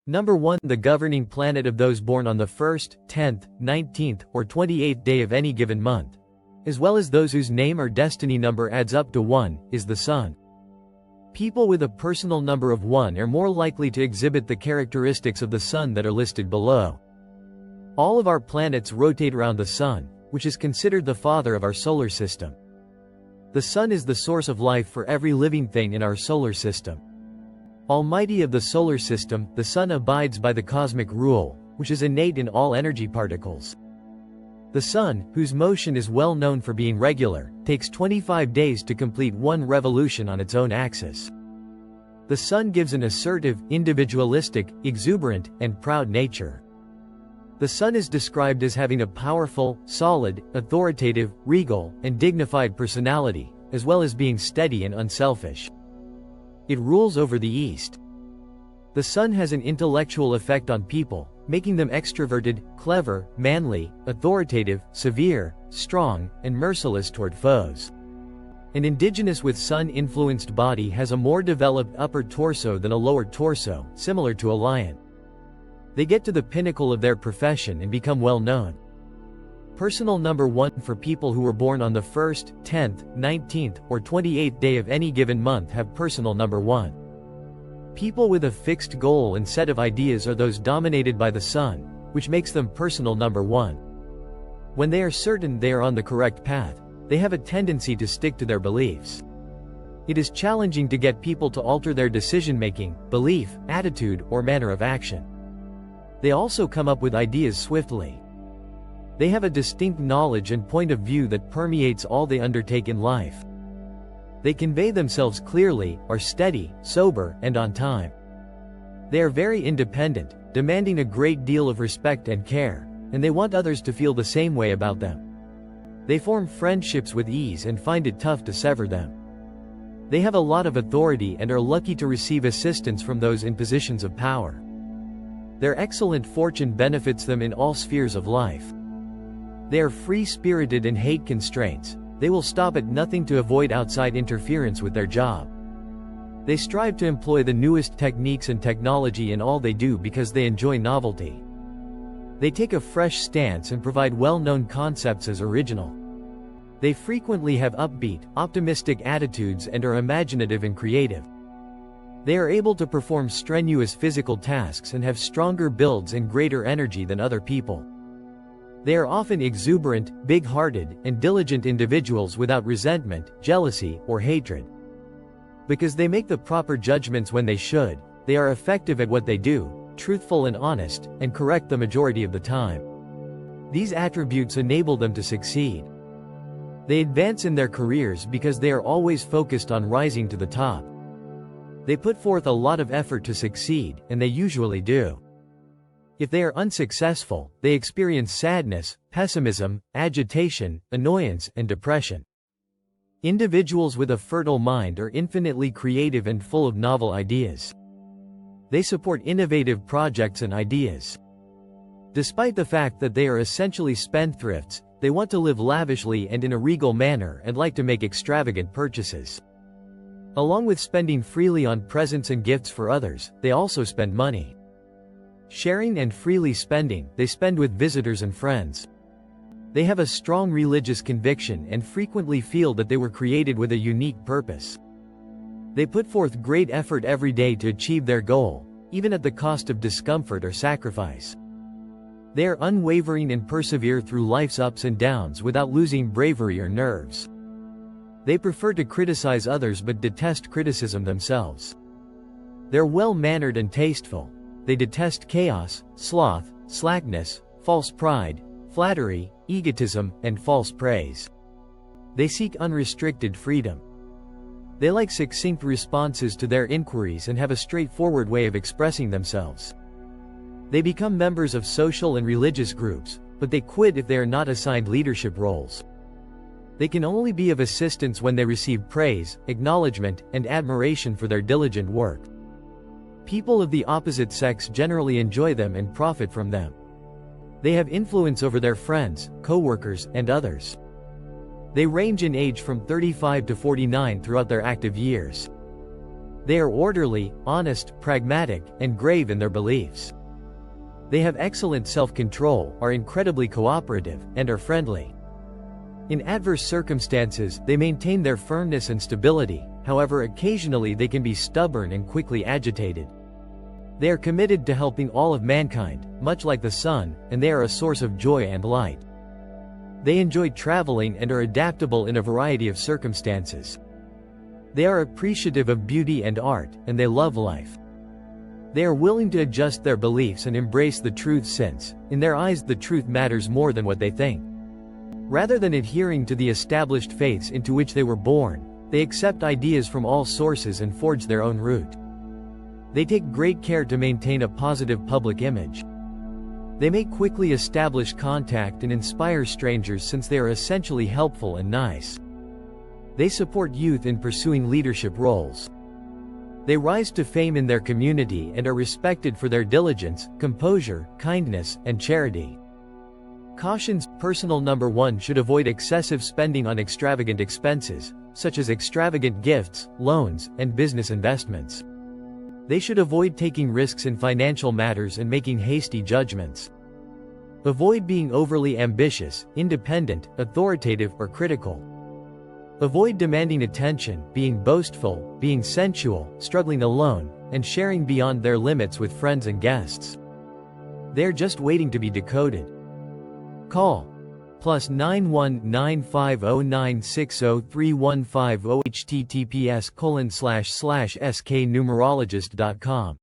Number 1. The governing planet of those born on the 1st, 10th, 19th, or 28th day of any given month, as well as those whose name or destiny number adds up to 1, is the Sun. People with a personal number of 1 are more likely to exhibit the characteristics of the Sun that are listed below. All of our planets rotate around the Sun, which is considered the father of our solar system. The Sun is the source of life for every living thing in our solar system. Almighty of the solar system, the Sun abides by the cosmic rule, which is innate in all energy particles. The Sun, whose motion is well known for being regular, takes 25 days to complete one revolution on its own axis. The Sun gives an assertive, individualistic, exuberant, and proud nature. The Sun is described as having a powerful, solid, authoritative, regal, and dignified personality, as well as being steady and unselfish. It rules over the East. The Sun has an intellectual effect on people, making them extroverted, clever, manly, authoritative, severe, strong, and merciless toward foes. An indigenous with Sun-influenced body has a more developed upper torso than a lower torso, similar to a lion. They get to the pinnacle of their profession and become well known. Personal number 1 for people who were born on the 1st, 10th, 19th, or 28th day of any given month have personal number 1. People with a fixed goal and set of ideas are those dominated by the Sun, which makes them personal number 1. When they are certain they are on the correct path, they have a tendency to stick to their beliefs. It is challenging to get people to alter their decision-making, belief, attitude, or manner of action. They also come up with ideas swiftly. They have a distinct knowledge and point of view that permeates all they undertake in life. They convey themselves clearly, are steady, sober, and on time. They are very independent, demanding a great deal of respect and care, and they want others to feel the same way about them. They form friendships with ease and find it tough to sever them. They have a lot of authority and are lucky to receive assistance from those in positions of power. Their excellent fortune benefits them in all spheres of life. They are free-spirited and hate constraints. They will stop at nothing to avoid outside interference with their job. They strive to employ the newest techniques and technology in all they do because they enjoy novelty. They take a fresh stance and provide well-known concepts as original. They frequently have upbeat, optimistic attitudes and are imaginative and creative. They are able to perform strenuous physical tasks and have stronger builds and greater energy than other people. They are often exuberant, big-hearted, and diligent individuals without resentment, jealousy, or hatred. Because they make the proper judgments when they should, they are effective at what they do, truthful and honest, and correct the majority of the time. These attributes enable them to succeed. They advance in their careers because they are always focused on rising to the top. They put forth a lot of effort to succeed, and they usually do. If they are unsuccessful, they experience sadness, pessimism, agitation, annoyance, and depression. Individuals with a fertile mind are infinitely creative and full of novel ideas. They support innovative projects and ideas. Despite the fact that they are essentially spendthrifts, they want to live lavishly and in a regal manner and like to make extravagant purchases. Along with spending freely on presents and gifts for others, they also spend money. Sharing and freely spending, they spend with visitors and friends. They have a strong religious conviction and frequently feel that they were created with a unique purpose. They put forth great effort every day to achieve their goal, even at the cost of discomfort or sacrifice. They are unwavering and persevere through life's ups and downs without losing bravery or nerves. They prefer to criticize others but detest criticism themselves. They're well-mannered and tasteful. They detest chaos, sloth, slackness, false pride, flattery, egotism, and false praise. They seek unrestricted freedom. They like succinct responses to their inquiries and have a straightforward way of expressing themselves. They become members of social and religious groups, but they quit if they are not assigned leadership roles. They can only be of assistance when they receive praise, acknowledgement, and admiration for their diligent work. People of the opposite sex generally enjoy them and profit from them. They have influence over their friends, co-workers, and others. They range in age from 35 to 49 throughout their active years. They are orderly, honest, pragmatic, and grave in their beliefs. They have excellent self-control, are incredibly cooperative, and are friendly. In adverse circumstances, they maintain their firmness and stability, however occasionally they can be stubborn and quickly agitated. They are committed to helping all of mankind, much like the sun, and they are a source of joy and light. They enjoy traveling and are adaptable in a variety of circumstances. They are appreciative of beauty and art, and they love life. They are willing to adjust their beliefs and embrace the truth since, in their eyes, the truth matters more than what they think. Rather than adhering to the established faiths into which they were born, they accept ideas from all sources and forge their own route. They take great care to maintain a positive public image. They may quickly establish contact and inspire strangers since they are essentially helpful and nice. They support youth in pursuing leadership roles. They rise to fame in their community and are respected for their diligence, composure, kindness, and charity. Cautions: personal number 1 should avoid excessive spending on extravagant expenses, such as extravagant gifts, loans, and business investments. They should avoid taking risks in financial matters and making hasty judgments. Avoid being overly ambitious, independent, authoritative, or critical. Avoid demanding attention, being boastful, being sensual, struggling alone, and sharing beyond their limits with friends and guests. They're just waiting to be decoded. Call +91 950 960 3150 https://sknumerologist.com